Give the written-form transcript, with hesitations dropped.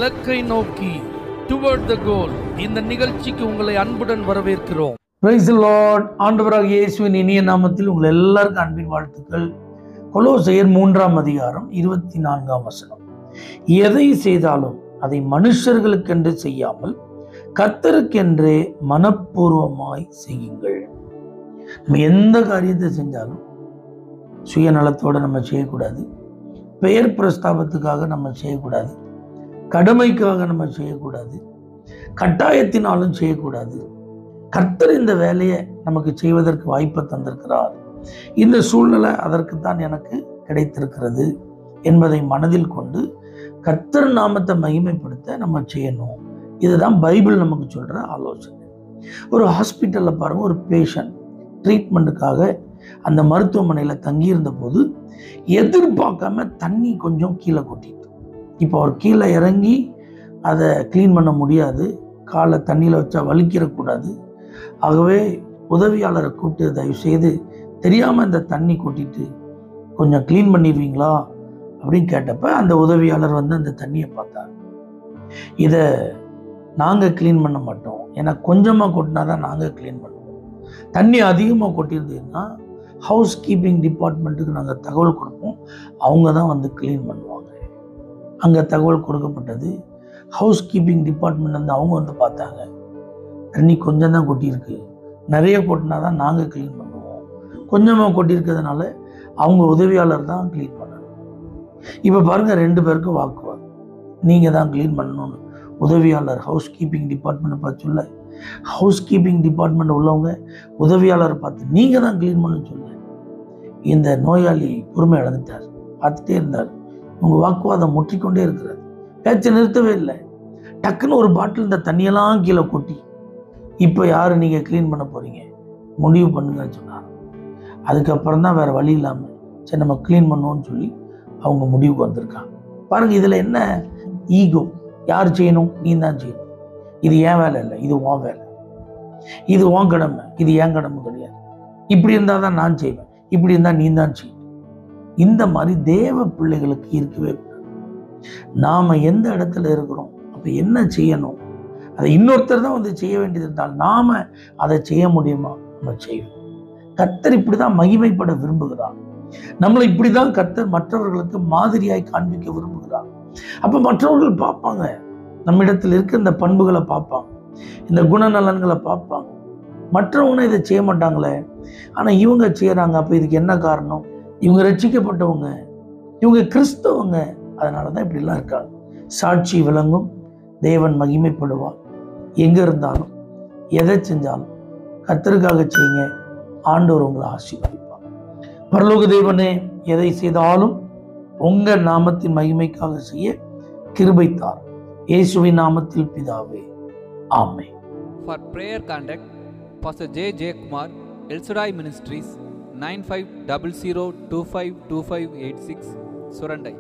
இலக்கை நோக்கி டுவர்ட் த கோல். இந்த நிகழ்ச்சிக்கு உங்களை அன்புடன் வரவேற்கிறோம். Praise the Lord. ஆண்டவராகிய இயேசுவின் இனிய நாமத்தில் உங்கள் எல்லாருக்கும் அன்பின் வாழ்த்துக்கள். கொலோசையர் 3ஆம் அதிகாரம் 24ஆம் வசனம். எதை செய்தாலும் அதை மனுஷர்களுக்கென்று செய்யாமல் கர்த்தருக்கென்றே மனப்பூர்வமாய் செய்யுங்கள். நம்ம எந்த காரியத்தை செஞ்சாலும் சுயநலத்தோடு நம்ம செய்யக்கூடாது, பெயர் பிரஸ்தாபத்துக்காக நம்ம செய்யக்கூடாது, கடமைக்காக நம்ம செய்யக்கூடாது, கட்டாயத்தினாலும் செய்யக்கூடாது. கர்த்தர் இந்த வேலையை நமக்கு செய்வதற்கு வாய்ப்பை தந்திருக்கிறார். இந்த சூழ்நிலை அதற்குத்தான் எனக்கு கிடைத்திருக்கிறது என்பதை மனதில் கொண்டு கர்த்தர் நாமத்தை மகிமைப்படுத்த நம்ம செய்யணும். இதுதான் பைபிள் நமக்கு சொல்ற ஆலோசனை. ஒரு ஹாஸ்பிட்டல்ல பாருங்க, ஒரு பேஷண்ட் ட்ரீட்மெண்ட்டுக்காக அந்த மருத்துவமனையில் தங்கியிருந்த போது எதிர்பார்க்காம தண்ணி கொஞ்சம் கீழே கொட்டிட்டு, இப்போ அவர் கீழே இறங்கி அதை க்ளீன் பண்ண முடியாது, காலை தண்ணியில் வச்சா வலிக்கிறக்கூடாது. ஆகவே உதவியாளரை கூப்பிட்டு தயவு செய்து தெரியாமல் இந்த தண்ணி கொட்டிட்டு கொஞ்சம் க்ளீன் பண்ணிடுவீங்களா அப்படின்னு கேட்டப்ப அந்த உதவியாளர் வந்து அந்த தண்ணியை பார்த்தார். இதை நாங்கள் க்ளீன் பண்ண மாட்டோம், ஏன்னா கொஞ்சமாக கொட்டினா தான் நாங்கள் க்ளீன் பண்ணுவோம். தண்ணி அதிகமாக கொட்டியிருந்ததுன்னா ஹவுஸ் கீப்பிங் டிபார்ட்மெண்ட்டுக்கு நாங்கள் தகவல் கொடுப்போம், அவங்க தான் வந்து க்ளீன் பண்ணுவாங்க. அங்கே தகவல் கொடுக்கப்பட்டது. ஹவுஸ் கீப்பிங் டிபார்ட்மெண்ட் வந்து அவங்க வந்து பார்த்தாங்க, தண்ணி கொஞ்சம் தான் கொட்டியிருக்கு, நிறைய கொட்டினா தான் நாங்கள் க்ளீன் பண்ணுவோம், கொஞ்சமாக கொட்டியிருக்கிறதுனால அவங்க உதவியாளர் தான் க்ளீன் பண்ணணும். இப்போ பாருங்கள், 2 பேருக்கும் வாக்குவாதம். நீங்கள் தான் க்ளீன் பண்ணணும்னு உதவியாளர் ஹவுஸ் கீப்பிங் டிபார்ட்மெண்ட்டை பார்த்து சொல்ல, ஹவுஸ் கீப்பிங் டிபார்ட்மெண்ட் உள்ளவங்க உதவியாளரை பார்த்து நீங்கள் தான் க்ளீன் பண்ண சொல்ல. இந்த நோயாளி பொறுமை இழந்துட்டார், பார்த்துட்டே இருந்தார். உங்கள் வாக்குவாதம் முற்றிக்கொண்டே இருக்கிறது, பேச்சை நிறுத்தவே இல்லை. டக்குன்னு ஒரு பாட்டில் இந்த தண்ணியெல்லாம் கீழே கொட்டி, இப்போ யார் நீங்கள் க்ளீன் பண்ண போகிறீங்க, முடிவு பண்ணுங்கன்னு சொன்னார். அதுக்கப்புறம் தான் வேறு வழி இல்லாமல் சரி நம்ம க்ளீன் பண்ணுவோன்னு சொல்லி அவங்க முடிவுக்கு வந்திருக்காங்க. பாருங்கள், இதில் என்ன ஈகோ? யார் செய்யணும்? நீ தான் செய்யணும். இது ஏன் வேலை இல்லை, இது உன் வேலை, இது உன் கடமை, இது ஏன் கடமை கிடையாது. இப்படி இருந்தால் தான் நான் செய்வேன், இப்படி இருந்தால் நீ தான் செய்யணும். இந்த மாதிரி தேவ பிள்ளைகளுக்கு இருக்கவே கூடாது. நாம் எந்த இடத்துல இருக்கிறோம், அப்போ என்ன செய்யணும், அதை இன்னொருத்தர் தான் வந்து செய்ய வேண்டியது இருந்தால் நாம் அதை செய்ய முடியுமா? நம்ம செய்வோம். கர்த்தர் இப்படி தான் மகிமைப்பட விரும்புகிறார். நம்மளை இப்படி தான் கர்த்தர் மற்றவர்களுக்கு மாதிரியாய் காண்பிக்க விரும்புகிறார். அப்போ மற்றவர்கள் பார்ப்பாங்க, நம்மிடத்தில் இருக்க இந்த பண்புகளை பார்ப்பாங்க, இந்த குணநலன்களை பார்ப்பாங்க. மற்றவங்க இதை செய்ய மாட்டாங்களே, ஆனால் இவங்க செய்கிறாங்க. அப்போ இதுக்கு என்ன காரணம்? இவங்க ரட்சிக்கப்பட்டவங்க, இவங்க கிறிஸ்தவங்க, அதனால தான் இப்படிலாம் இருக்காங்க. சாட்சி விளங்கும், தேவன் மகிமைப்படுவார். எங்கே இருந்தாலும் எதை செஞ்சாலும் கர்த்தருக்காக செய்யுங்க, ஆண்டவர் உங்களை ஆசீர்வதிப்பார். பரலோக தேவனே, எதை செய்தாலும் உங்கள் நாமத்தின் மகிமைக்காக செய்ய கிருபை தாரும். இயேசுவின் நாமத்தில் பிதாவே, ஆமென். For prayer contact Pastor J. J. Kumar, El Shaddai Ministries, 9500252586, Surandai.